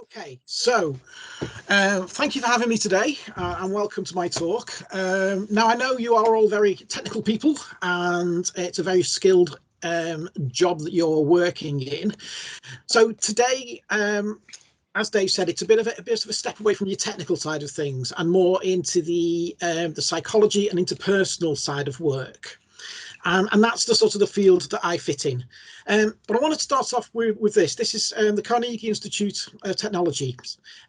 Okay, so thank you for having me today and welcome to my talk. Now, I know you are all very technical people and it's a very skilled job that you're working in. So today, as Dave said, it's a bit of a step away from your technical side of things and more into the psychology and interpersonal side of work. And that's the sort of the field that I fit in. But I wanted to start off with this. This is the Carnegie Institute of Technology.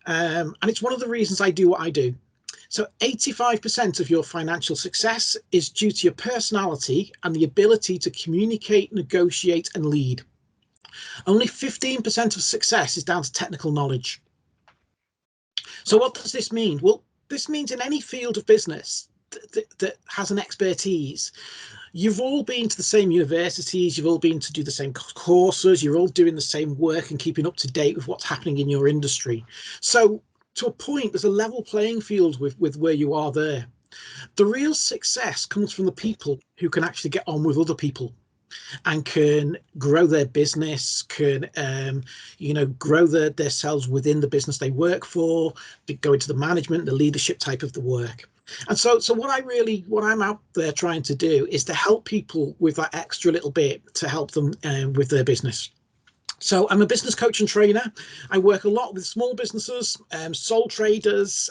And it's one of the reasons I do what I do. So 85% of your financial success is due to your personality and the ability to communicate, negotiate, and lead. Only 15% of success is down to technical knowledge. So what does this mean? Well, this means in any field of business that has an expertise, you've all been to the same universities, you've all been to do the same courses, you're all doing the same work and keeping up to date with what's happening in your industry. So to a point, there's a level playing field with where you are there. The real success comes from the people who can actually get on with other people and can grow their business, can grow themselves within the business they work for, go into the management, the leadership type of the work. And so what I'm out there trying to do is to help people with that extra little bit to help them with their business. So I'm a business coach and trainer. I work a lot with small businesses, sole traders,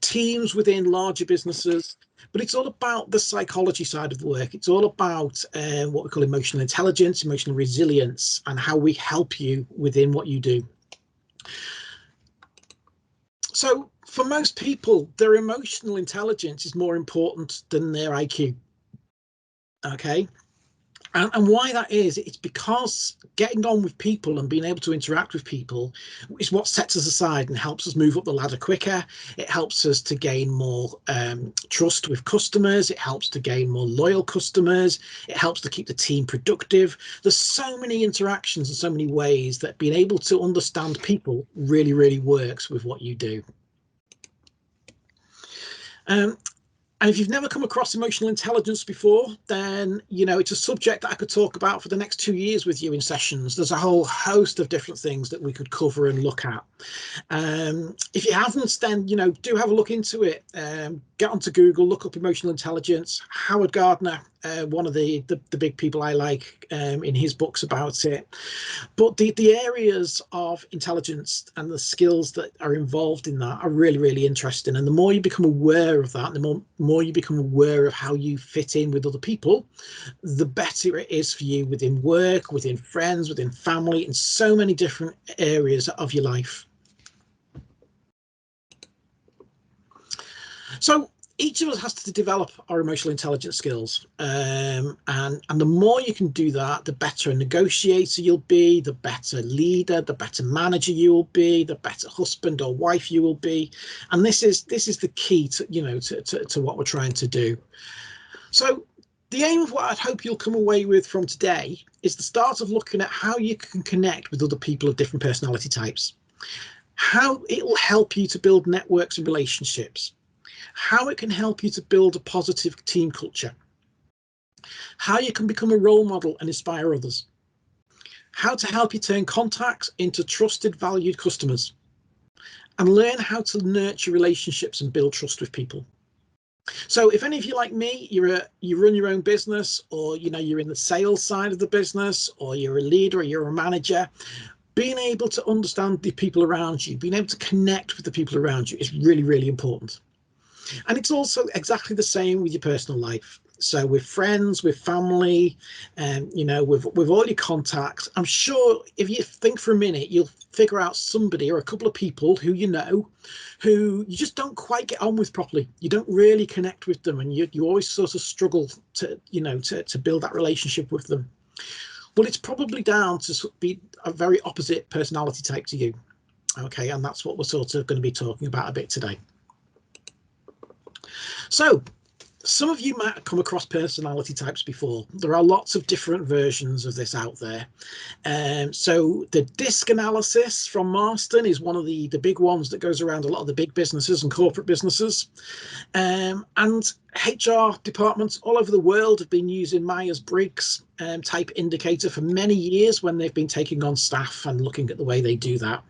teams within larger businesses, but it's all about the psychology side of the work. It's all about what we call emotional intelligence, emotional resilience, and how we help you within what you do. So for most people, their emotional intelligence is more important than their IQ. Okay. And why that is, it's because getting on with people and being able to interact with people is what sets us aside and helps us move up the ladder quicker. It helps us to gain more trust with customers. It helps to gain more loyal customers. It helps to keep the team productive. There's so many interactions and so many ways that being able to understand people really, really works with what you do. And if you've never come across emotional intelligence before, then, it's a subject that I could talk about for the next 2 years with you in sessions. There's a whole host of different things that we could cover and look at. If you haven't, then, do have a look into it. Get onto Google, look up emotional intelligence. Howard Gardner, one of the big people I like, in his books about it. But the areas of intelligence and the skills that are involved in that are really, really interesting. And the more you become aware of that, the more you become aware of how you fit in with other people, the better it is for you within work, within friends, within family, in so many different areas of your life. So each of us has to develop our emotional intelligence skills, and the more you can do that, the better a negotiator you'll be, the better leader, the better manager you will be, the better husband or wife you will be. And this is the key to to what we're trying to do. So the aim of what I'd hope you'll come away with from today is the start of looking at how you can connect with other people of different personality types, how it will help you to build networks and relationships, how it can help you to build a positive team culture, how you can become a role model and inspire others, how to help you turn contacts into trusted, valued customers, and learn how to nurture relationships and build trust with people. So if any of you like me, you run your own business, or you're in the sales side of the business, or you're a leader, or you're a manager, being able to understand the people around you, being able to connect with the people around you is really, really important. And it's also exactly the same with your personal life. So with friends, with family, with all your contacts, I'm sure if you think for a minute, you'll figure out somebody or a couple of people who who you just don't quite get on with properly. You don't really connect with them, and you always sort of struggle to build that relationship with them. Well, it's probably down to be a very opposite personality type to you. Okay, and that's what we're sort of going to be talking about a bit today. So some of you might have come across personality types before. There are lots of different versions of this out there. So the DISC analysis from Marston is one of the big ones that goes around a lot of the big businesses and corporate businesses. And HR departments all over the world have been using Myers-Briggs type indicator for many years when they've been taking on staff and looking at the way they do that.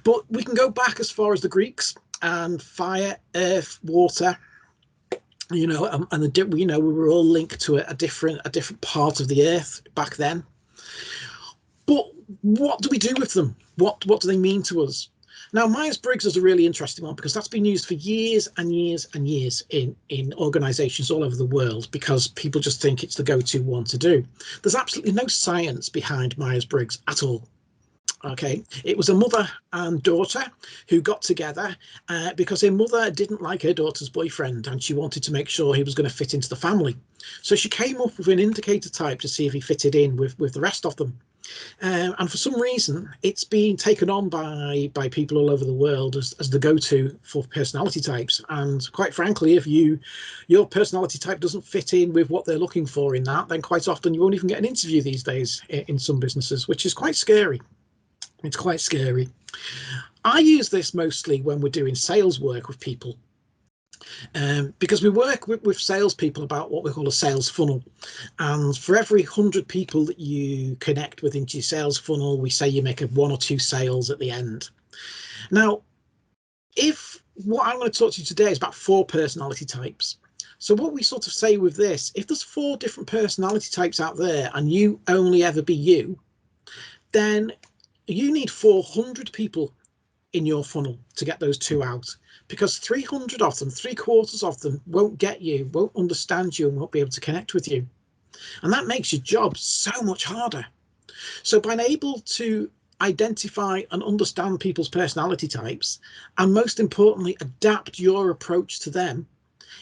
But we can go back as far as the Greeks and fire, earth, water, you know, and we were all linked to a different part of the earth back then. But what do we do with them? What do they mean to us? Now, Myers-Briggs is a really interesting one because that's been used for years and years and years in organizations all over the world because people just think it's the go-to one to do. There's absolutely no science behind Myers-Briggs at all. Okay, it was a mother and daughter who got together because her mother didn't like her daughter's boyfriend and she wanted to make sure he was going to fit into the family. So she came up with an indicator type to see if he fitted in with the rest of them. And for some reason, it's been taken on by people all over the world as the go-to for personality types. And quite frankly, if your personality type doesn't fit in with what they're looking for in that, then quite often you won't even get an interview these days in some businesses, which is quite scary. It's quite scary. I use this mostly when we're doing sales work with people. Because we work with salespeople about what we call a sales funnel. And for every 100 people that you connect with into your sales funnel, we say you make 1 or 2 sales at the end. Now, if what I'm going to talk to you today is about 4 personality types. So what we sort of say with this, if there's 4 different personality types out there and you only ever be you, then you need 400 people in your funnel to get those 2 out, because 300 of them, 3/4 of them won't get you, won't understand you, and won't be able to connect with you. And that makes your job so much harder. So being able to identify and understand people's personality types, and most importantly, adapt your approach to them,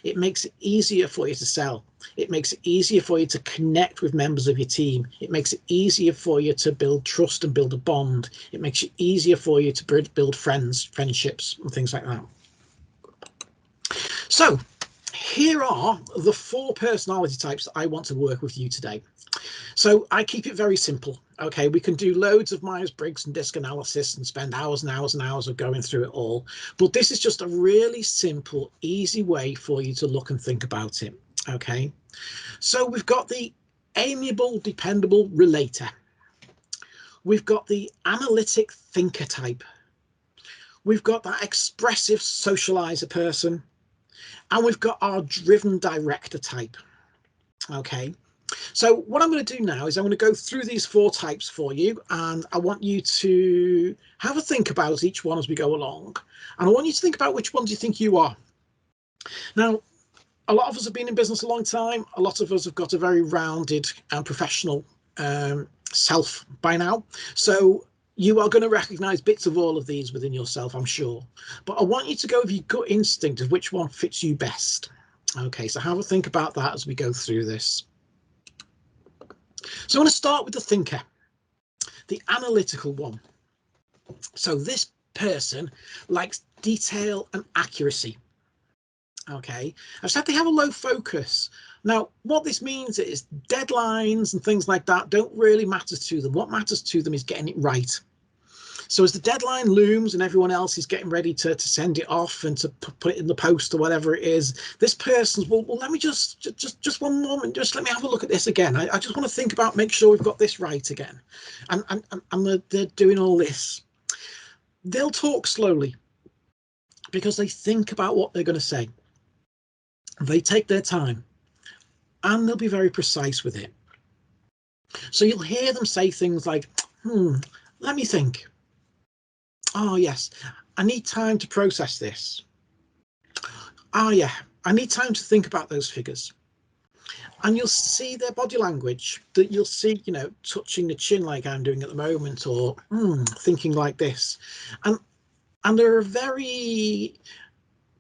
it makes it easier for you to sell. It makes it easier for you to connect with members of your team. It makes it easier for you to build trust and build a bond. It makes it easier for you to build friendships and things like that. So here are the 4 personality types that I want to work with you today. So I keep it very simple. Okay, we can do loads of Myers-Briggs and disc analysis and spend hours and hours and hours of going through it all. But this is just a really simple, easy way for you to look and think about it. Okay, so we've got the amiable, dependable relator. We've got the analytic thinker type. We've got that expressive socializer person. And we've got our driven director type. Okay. So what I'm going to do now is I'm going to go through these 4 types for you, and I want you to have a think about each one as we go along. And I want you to think about which ones you think you are. Now, a lot of us have been in business a long time. A lot of us have got a very rounded and professional self by now. So you are going to recognize bits of all of these within yourself, I'm sure. But I want you to go with your gut instinct of which one fits you best. Okay, so have a think about that as we go through this. So I'm going to start with the thinker, the analytical one. So this person likes detail and accuracy. Okay, I've said they have a low focus. Now, what this means is deadlines and things like that don't really matter to them. What matters to them is getting it right. So as the deadline looms and everyone else is getting ready to send it off and to put it in the post or whatever it is, this person's, well, let me just one moment, just let me have a look at this again. I just want to think about, make sure we've got this right again. And they're doing all this. They'll talk slowly because they think about what they're going to say. They take their time and they'll be very precise with it. So you'll hear them say things like, let me think. Oh, yes, I need time to process this. Oh, yeah, I need time to think about those figures. And you'll see their body language, that you'll see, you know, touching the chin like I'm doing at the moment, or thinking like this. And they're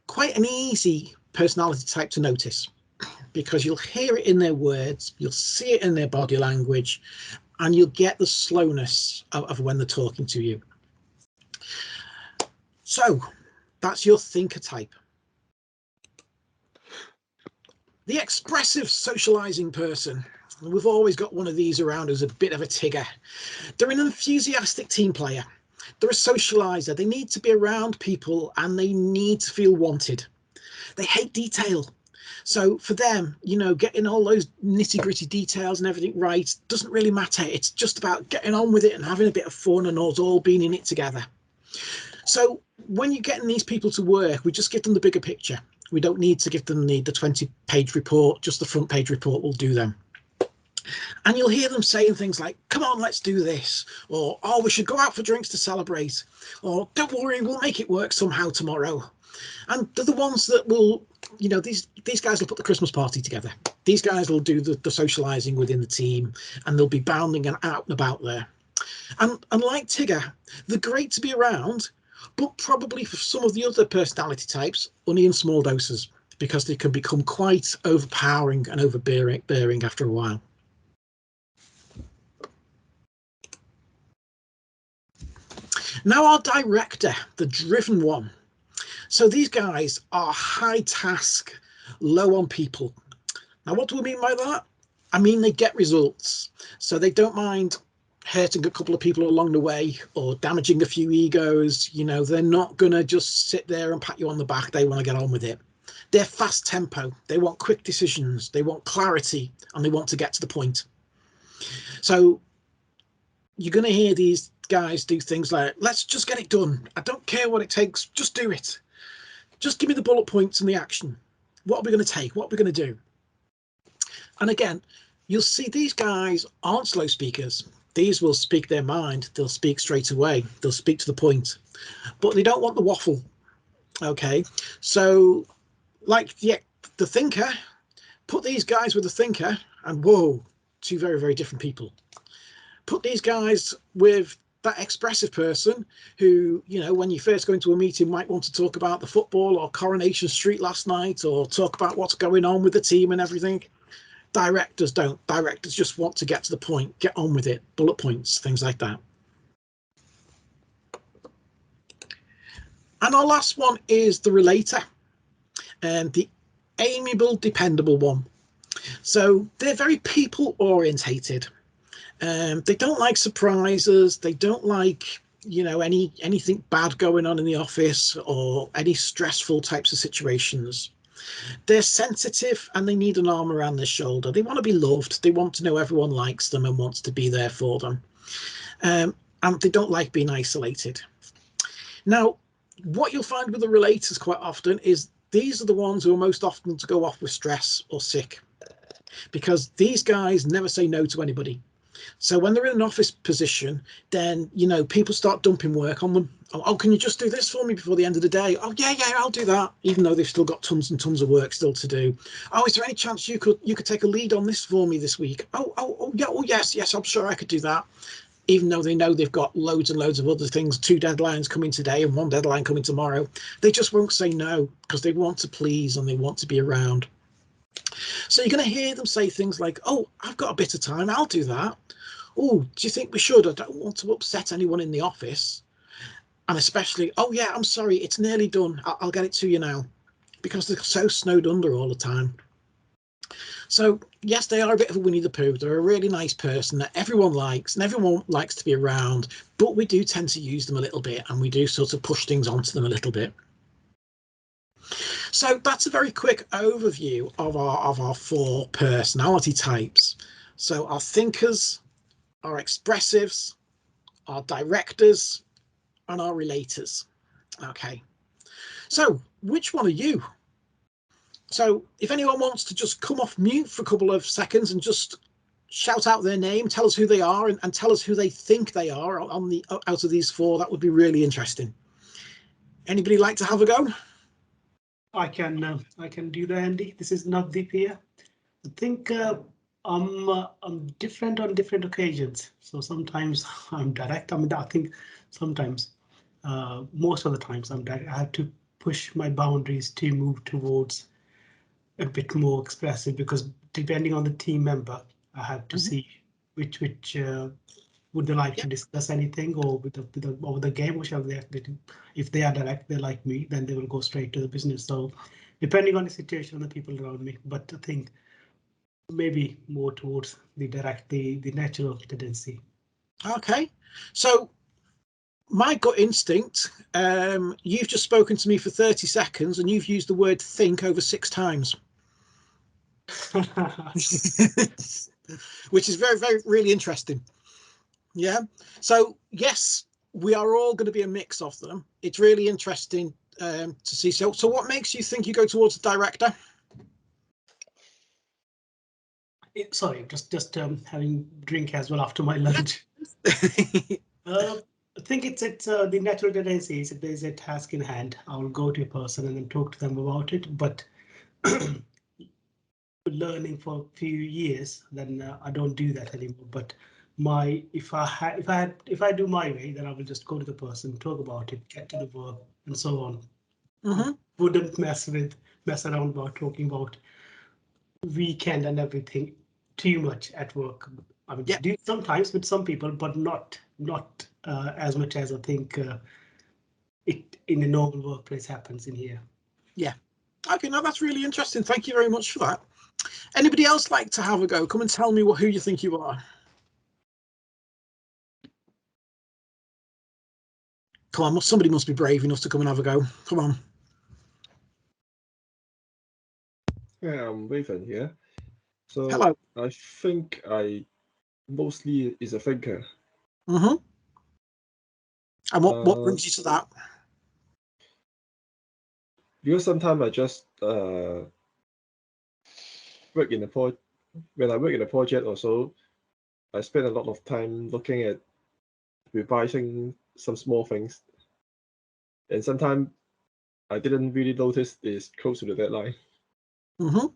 quite an easy personality type to notice, because you'll hear it in their words, you'll see it in their body language, and you'll get the slowness of when they're talking to you. So that's your thinker type. The expressive socializing person. We've always got one of these around as a bit of a tigger. They're an enthusiastic team player. They're a socializer. They need to be around people and they need to feel wanted. They hate detail. So for them, you know, getting all those nitty-gritty details and everything right doesn't really matter. It's just about getting on with it and having a bit of fun and us all being in it together. So when you're getting these people to work, we just give them the bigger picture. We don't need to give them the 20-page report, just the front page report will do them. And you'll hear them saying things like, come on, let's do this, or, oh, we should go out for drinks to celebrate, or don't worry, we'll make it work somehow tomorrow. And they're the ones that will, you know, these guys will put the Christmas party together. These guys will do the socializing within the team, and they'll be bounding and out and about there. And like Tigger, they're great to be around, but probably for some of the other personality types, only in small doses, because they can become quite overpowering and overbearing after a while. Now our director, the driven one. So these guys are high task, low on people. Now, what do we mean by that? I mean, they get results. So they don't mind hurting a couple of people along the way or damaging a few egos. You know, they're not going to just sit there and pat you on the back. They want to get on with it. They're fast tempo. They want quick decisions. They want clarity, and they want to get to the point. So you're going to hear these guys do things like, let's just get it done. I don't care what it takes. Just do it. Just give me the bullet points and the action. What are we going to take? What are we going to do? And again, you'll see these guys aren't slow speakers. These will speak their mind. They'll speak straight away. They'll speak to the point, but they don't want the waffle. Okay. So like, yeah, the thinker, put these guys with the thinker and whoa, two very, very different people. Put these guys with that expressive person who, you know, when you first go into a meeting might want to talk about the football or Coronation Street last night or talk about what's going on with the team and everything. Directors don't. Directors just want to get to the point, get on with it, bullet points, things like that. And our last one is the relator, and the amiable, dependable one. So they're very people orientated. They don't like surprises. They don't like, you know, anything bad going on in the office or any stressful types of situations. They're sensitive and they need an arm around their shoulder. They want to be loved. They want to know everyone likes them and wants to be there for them. And they don't like being isolated. Now, what you'll find with the relators quite often is these are the ones who are most often to go off with stress or sick, because these guys never say no to anybody. So when they're in an office position, then, you know, people start dumping work on them. Oh, can you just do this for me before the end of the day? Oh, yeah, I'll do that. Even though they've still got tons and tons of work still to do. Oh, is there any chance you could take a lead on this for me this week? Oh, yeah, oh, yes, I'm sure I could do that. Even though they know they've got loads and loads of other things, 2 deadlines coming today and 1 deadline coming tomorrow. They just won't say no because they want to please and they want to be around. So you're going to hear them say things like, oh, I've got a bit of time, I'll do that. Oh, do you think we should? I don't want to upset anyone in the office. And especially, oh yeah, I'm sorry, it's nearly done. I'll get it to you now. Because they're so snowed under all the time. So yes, they are a bit of a Winnie the Pooh. They're a really nice person that everyone likes and everyone likes to be around, but we do tend to use them a little bit and we do sort of push things onto them a little bit. So that's a very quick overview of our 4 personality types. So our thinkers, our expressives, our directors, and our relators. Okay, so which one are you? So if anyone wants to just come off mute for a couple of seconds and just shout out their name, tell us who they are, and tell us who they think they are on the out of these 4, that would be really interesting. Anybody like to have a go? I can do that, Andy. This is Navdeep here. I think I'm different on different occasions. So sometimes I'm direct. I mean, I think sometimes, most of the times I'm direct. I have to push my boundaries to move towards a bit more expressive, because depending on the team member, I have to see which would they like to discuss anything, or with the game, which are they. If they are direct, they like me, then they will go straight to the business. So depending on the situation and the people around me, but I think maybe more towards the direct, the natural tendency. Okay, so my gut instinct, you've just spoken to me for 30 seconds and you've used the word think over 6 times. Which is very, very, really interesting. Yeah. So yes, we are all going to be a mix of them. It's really interesting to see. So what makes you think you go towards the director? Sorry, just having drink as well after my lunch. I think it's the natural tendency is if there's a task in hand, I will go to a person and then talk to them about it. But learning for a few years, then I don't do that anymore. But if I do my way, then I will just go to the person, talk about it, get to the work, and so on. Mm-hmm. Wouldn't mess around about talking about weekend and everything too much at work. I mean, do sometimes with some people, but not as much as I think it in a normal workplace happens in here. Yeah. Okay, now that's really interesting. Thank you very much for that. Anybody else like to have a go? Come and tell me who you think you are. Come on, somebody must be brave enough to come and have a go. Come on. Yeah, I'm Raven here. So hello. I think I mostly is a thinker. Mm-hmm. And what brings you to that? Because sometimes I just work in when I work in a project or so, I spend a lot of time looking at revising some small things, and sometimes I didn't really notice it's close to the deadline. Mm-hmm.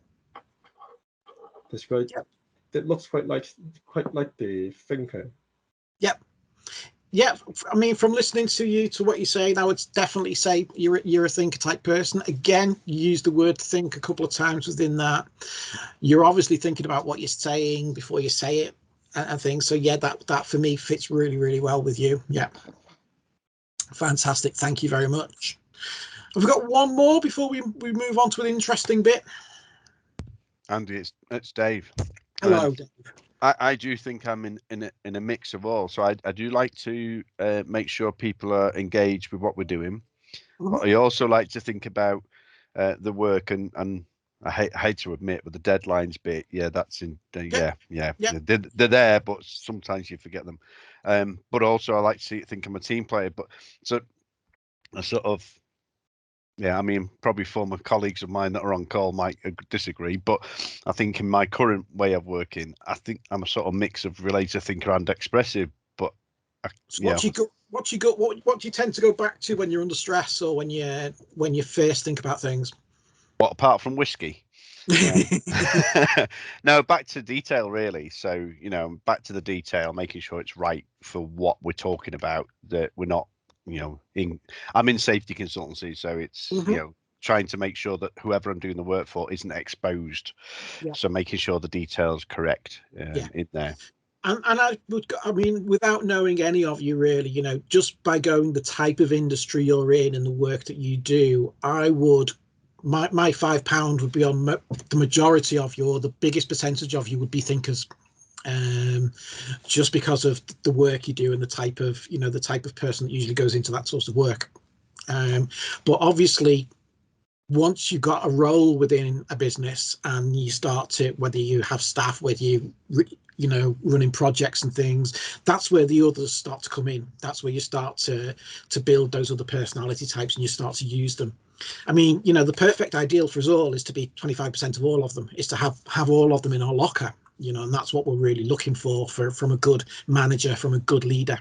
That's great. Yep. That looks quite like the thinker. Yep. Yeah, I mean, from listening to you to what you say, I would definitely say you're a thinker type person. Again, you use the word think a couple of times within that. You're obviously thinking about what you're saying before you say it and things. So yeah, that for me fits really, really well with you. Yeah. Fantastic. Thank you very much. Have we got one more before we move on to an interesting bit? Andy, it's Dave. Hello, Dave. I do think I'm in a mix of all. So I do like to make sure people are engaged with what we're doing. Mm-hmm. But I also like to think about the work and I hate to admit, but the deadlines bit, that's in yeah. They're there, but sometimes you forget them. But also I like to think I'm a team player. But so I sort of. Yeah, I mean, probably former colleagues of mine that are on call might disagree, but I think in my current way of working, I think I'm a sort of mix of relator, thinker, and expressive. But so what do you tend to go back to when you're under stress or when you first think about things? What apart from whiskey? No, back to detail really. So back to the detail, making sure it's right for what we're talking about. That we're not. I'm in safety consultancy, so it's trying to make sure that whoever I'm doing the work for isn't exposed. Yeah. So making sure the details correct in there. And I mean, without knowing any of you really, just by going the type of industry you're in and the work that you do, I would. My £5 would be on the majority of you, or the biggest percentage of you would be thinkers. Just because of the work you do and the type of person that usually goes into that sort of work. But obviously, once you've got a role within a business and you start to, whether you have staff with you, running projects and things, that's where the others start to come in. That's where you start to build those other personality types and you start to use them. I mean, the perfect ideal for us all is to be 25% of all of them, is to have all of them in our locker. And that's what we're really looking for from a good manager, from a good leader.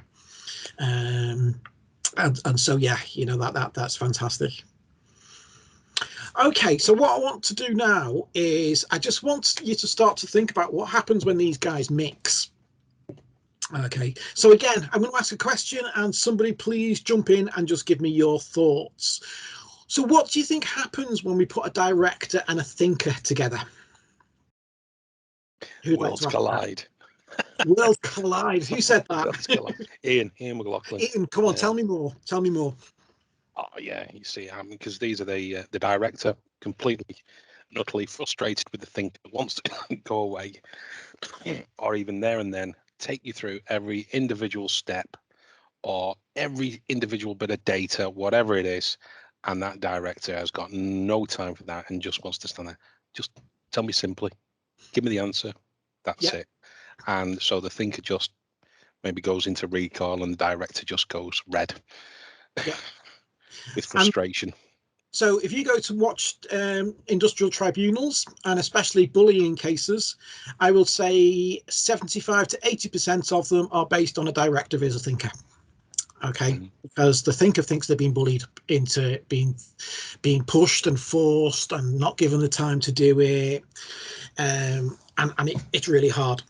And so, yeah, that's fantastic. Okay, so what I want to do now is I just want you to start to think about what happens when these guys mix. Okay, so again, I'm going to ask a question and somebody please jump in and just give me your thoughts. So what do you think happens when we put a director and a thinker together? Worlds collide. Worlds collide. Who said that? Ian McLaughlin. Ian, come on, tell me more. Oh yeah, you see, because these are the director completely and utterly frustrated with the thinker, wants to go away, or even there and then take you through every individual step or every individual bit of data, whatever it is, and that director has got no time for that and just wants to stand there. Just tell me simply, give me the answer. That's it. And so the thinker just maybe goes into recall and the director just goes red Yeah. with frustration. So if you go to watch industrial tribunals, and especially bullying cases, I will say 75 to 80% of them are based on a director who's a thinker. Okay, because the thinker thinks they're being bullied into being pushed and forced and not given the time to do it, and it's really hard.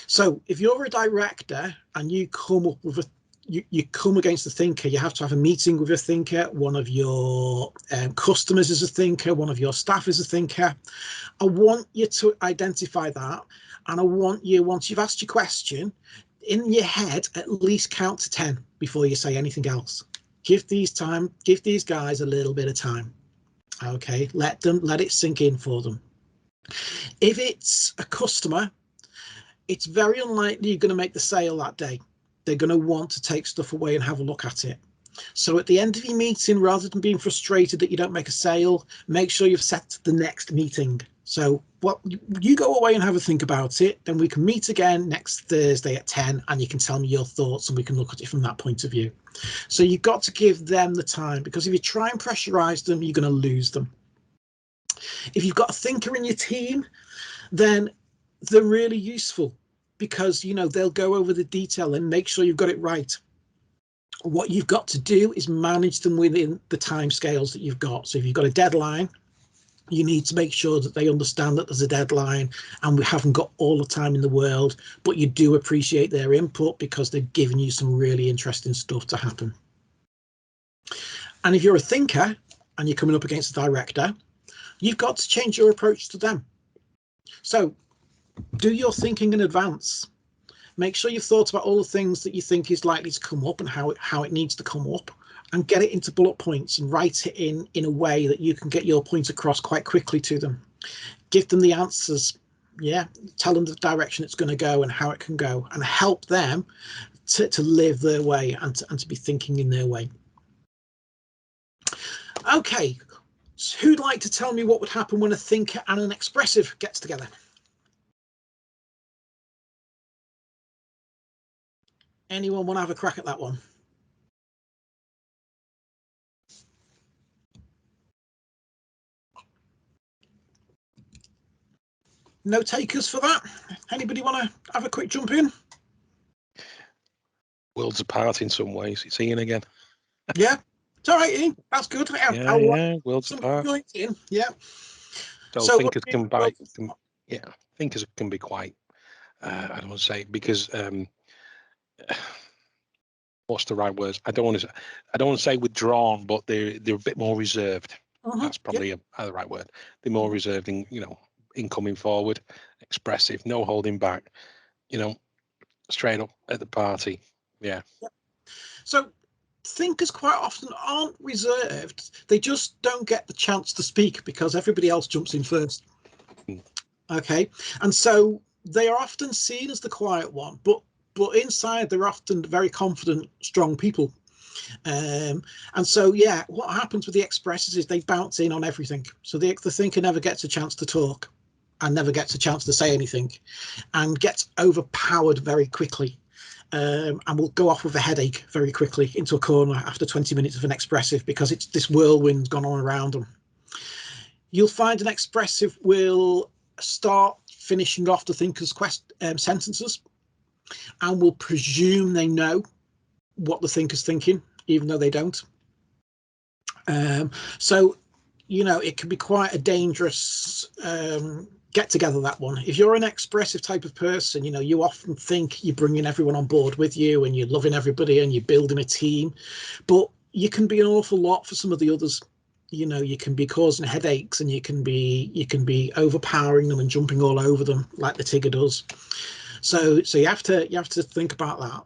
So if you're a director and you come up with you come against the thinker, you have to have a meeting with a thinker. One of your customers is a thinker, one of your staff is a thinker. I want you to identify that, and I want you, once you've asked your question, in your head, at least count to 10 before you say anything else. Give these guys a little bit of time. Okay, let it sink in for them. If it's a customer, it's very unlikely you're going to make the sale that day. They're going to want to take stuff away and have a look at it. So at the end of your meeting, rather than being frustrated that you don't make a sale, make sure you've set the next meeting. So what you go away and have a think about it, then we can meet again next Thursday at 10 and you can tell me your thoughts and we can look at it from that point of view. So you've got to give them the time, because if you try and pressurize them, you're going to lose them. If you've got a thinker in your team, then they're really useful, because they'll go over the detail and make sure you've got it right. What you've got to do is manage them within the time scales that you've got. So if you've got a deadline, you need to make sure that they understand that there's a deadline and we haven't got all the time in the world, but you do appreciate their input because they've given you some really interesting stuff to happen. And if you're a thinker and you're coming up against a director, you've got to change your approach to them. So do your thinking in advance. Make sure you've thought about all the things that you think is likely to come up and how it needs to come up, and get it into bullet points and write it in a way that you can get your point across quite quickly to them. Give them the answers. Yeah, tell them the direction it's going to go and how it can go, and help them to live their way and to be thinking in their way. Okay, so who'd like to tell me what would happen when a thinker and an expressive gets together? Anyone want to have a crack at that one? No takers for that? Anybody want to have a quick jump in? Worlds apart in some ways. It's Ian again. Yeah, it's all right, Ian. That's good. Yeah, worlds apart. In. Yeah. So thinkers can bite. Thinkers can be quite. I don't want to say, because what's the right words? I don't want to say withdrawn, but they're a bit more reserved. That's probably the right word. They're more reserved in coming forward, expressive, no holding back. Straight up at the party. Yeah. So thinkers quite often aren't reserved. They just don't get the chance to speak because everybody else jumps in first. Okay, and so they are often seen as the quiet one, but inside they're often very confident, strong people. And so yeah, what happens with the expressors is they bounce in on everything. So the thinker never gets a chance to talk and never gets a chance to say anything, and gets overpowered very quickly. And will go off with a headache very quickly into a corner after 20 minutes of an expressive, because it's this whirlwind gone on around them. You'll find an expressive will start finishing off the thinker's sentences and will presume they know what the thinker's thinking, even though they don't. So, it can be quite a dangerous get together, that one. If you're an expressive type of person, you often think you're bringing everyone on board with you and you're loving everybody and you're building a team, but you can be an awful lot for some of the others. You can be causing headaches, and you can be overpowering them and jumping all over them like the Tigger does. So you have to think about that.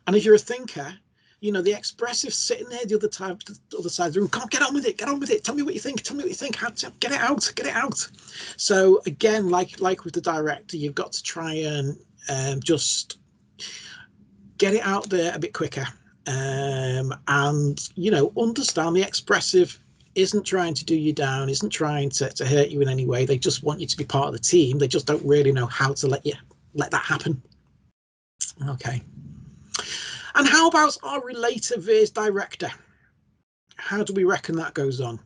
And if you're a thinker, the expressive sitting there the other side of the room, come on, get on with it, tell me what you think, get it out. So again, like with the director, you've got to try and just get it out there a bit quicker, and understand the expressive isn't trying to do you down, isn't trying to hurt you in any way. They just want you to be part of the team. They just don't really know how to let that happen. Okay. And how about our Relator Veers director? How do we reckon that goes on?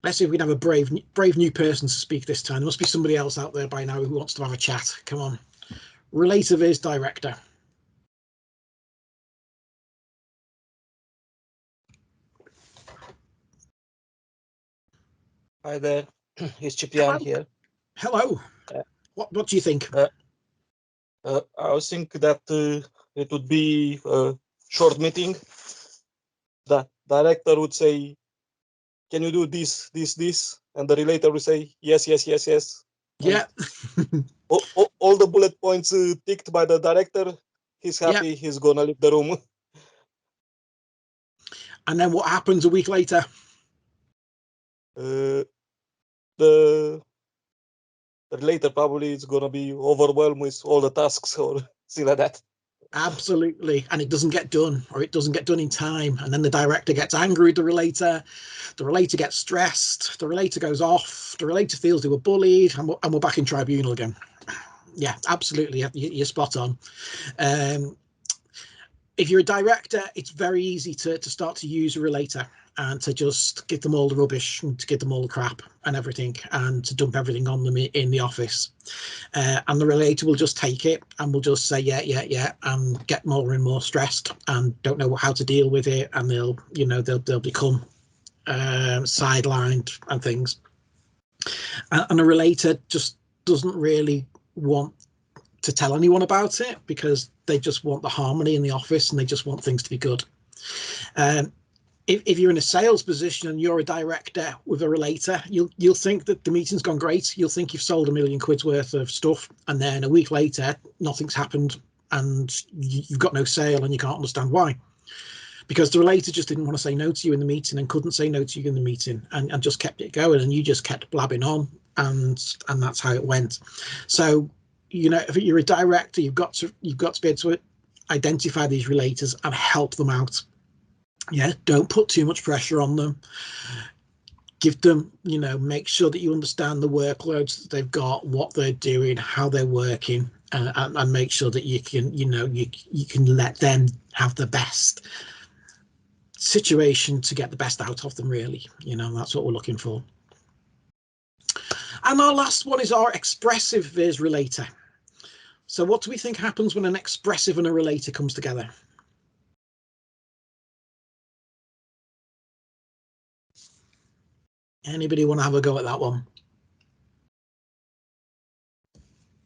Let's see if we can have a brave new person to speak this time. There must be somebody else out there by now who wants to have a chat. Come on. Relator Veers director. Hi there, it's Ciprian here. Hello. What do you think? I was thinking that it would be a short meeting. The director would say, "Can you do this, this?" And the relator would say, "Yes, yes, yes, yes." Yeah. all the bullet points ticked by the director. He's happy. Yeah. He's gonna leave the room. And then what happens a week later? The relator probably is gonna be overwhelmed with all the tasks or something like that. Absolutely. And it doesn't get done, or it doesn't get done in time. And then the director gets angry with the relator gets stressed, the relator goes off, the relator feels they were bullied, and we're back in tribunal again. Yeah, absolutely. You're spot on. If you're a director, it's very easy to start to use a relator and to just give them all the rubbish and to give them all the crap and everything and to dump everything on them in the office. And the relator will just take it and will just say, yeah, and get more and more stressed and don't know how to deal with it. And they'll become sidelined and things. And a relator just doesn't really want to tell anyone about it because they just want the harmony in the office and they just want things to be good. If you're in a sales position and you're a director with a relator, you'll think that the meeting's gone great. You'll think you've sold £1 million worth of stuff, and then a week later, nothing's happened, and you've got no sale, and you can't understand why. Because the relator just didn't want to say no to you in the meeting and couldn't say no to you in the meeting, and just kept it going, and you just kept blabbing on, and that's how it went. So, if you're a director, you've got to be able to identify these relators and help them out. Yeah, don't put too much pressure on them. Give them, make sure that you understand the workloads that they've got, what they're doing, how they're working, and make sure that you can, you can let them have the best situation to get the best out of them, really. That's what we're looking for. And our last one is our expressive Veers relator. So what do we think happens when an expressive and a relator comes together? Anybody want to have a go at that one?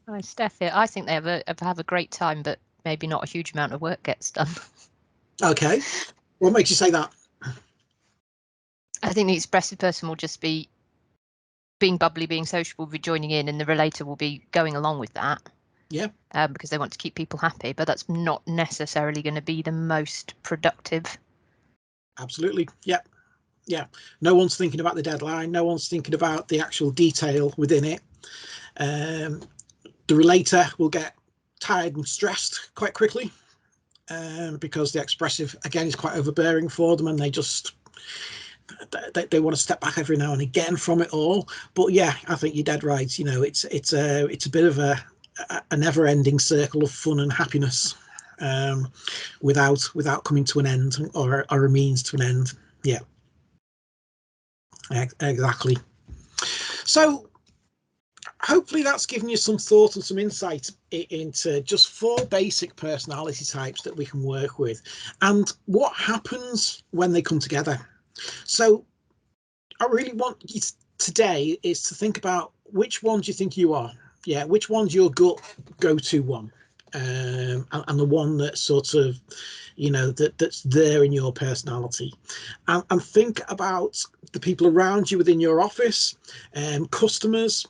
Hi, Steph here. I think they have a great time, but maybe not a huge amount of work gets done. Okay. What makes you say that? I think the expressive person will just be being bubbly, being sociable, be joining in, and the relator will be going along with that. Yeah. Because they want to keep people happy, but that's not necessarily going to be the most productive. Absolutely. Yeah. Yeah. No one's thinking about the deadline. No one's thinking about the actual detail within it. The relator will get tired and stressed quite quickly because the expressive, again, is quite overbearing for them, and they just they want to step back every now and again from it all. But yeah, I think you're dead right. It's a bit of a never-ending circle of fun and happiness without coming to an end or a means to an end. Yeah, exactly. So hopefully that's given you some thought and some insight into just 4 basic personality types that we can work with and what happens when they come together. So I really want you today is to think about which one do you think you are? Yeah, which one's your gut go-to one? And the one that sort of, that's there in your personality. And think about the people around you within your office, customers,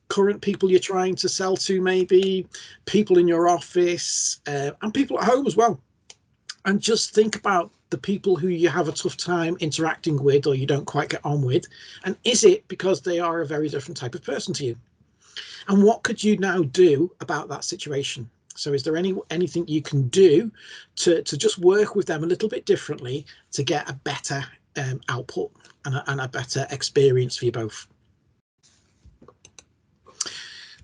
current people you're trying to sell to, maybe people in your office, and people at home as well. And just think about the people who you have a tough time interacting with or you don't quite get on with. And is it because they are a very different type of person to you? And what could you now do about that situation? So is there anything you can do to just work with them a little bit differently to get a better output and a better experience for you both?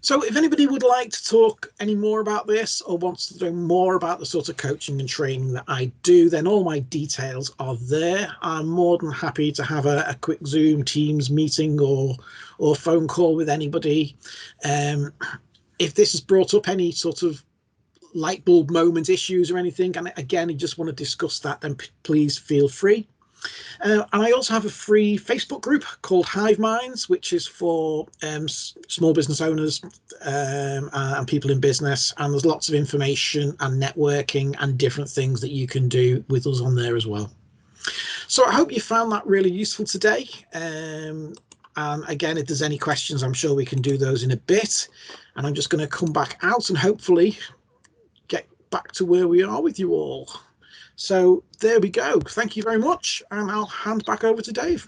So if anybody would like to talk any more about this or wants to know more about the sort of coaching and training that I do, then all my details are there. I'm more than happy to have a quick Zoom, Teams meeting or phone call with anybody. If this has brought up any sort of light bulb moment issues or anything, and again, you just want to discuss that, then please feel free. And I also have a free Facebook group called Hive Minds, which is for small business owners and people in business. And there's lots of information and networking and different things that you can do with us on there as well. So I hope you found that really useful today. And again, if there's any questions, I'm sure we can do those in a bit. And I'm just going to come back out and hopefully get back to where we are with you all. So there we go. Thank you very much. And I'll hand back over to Dave.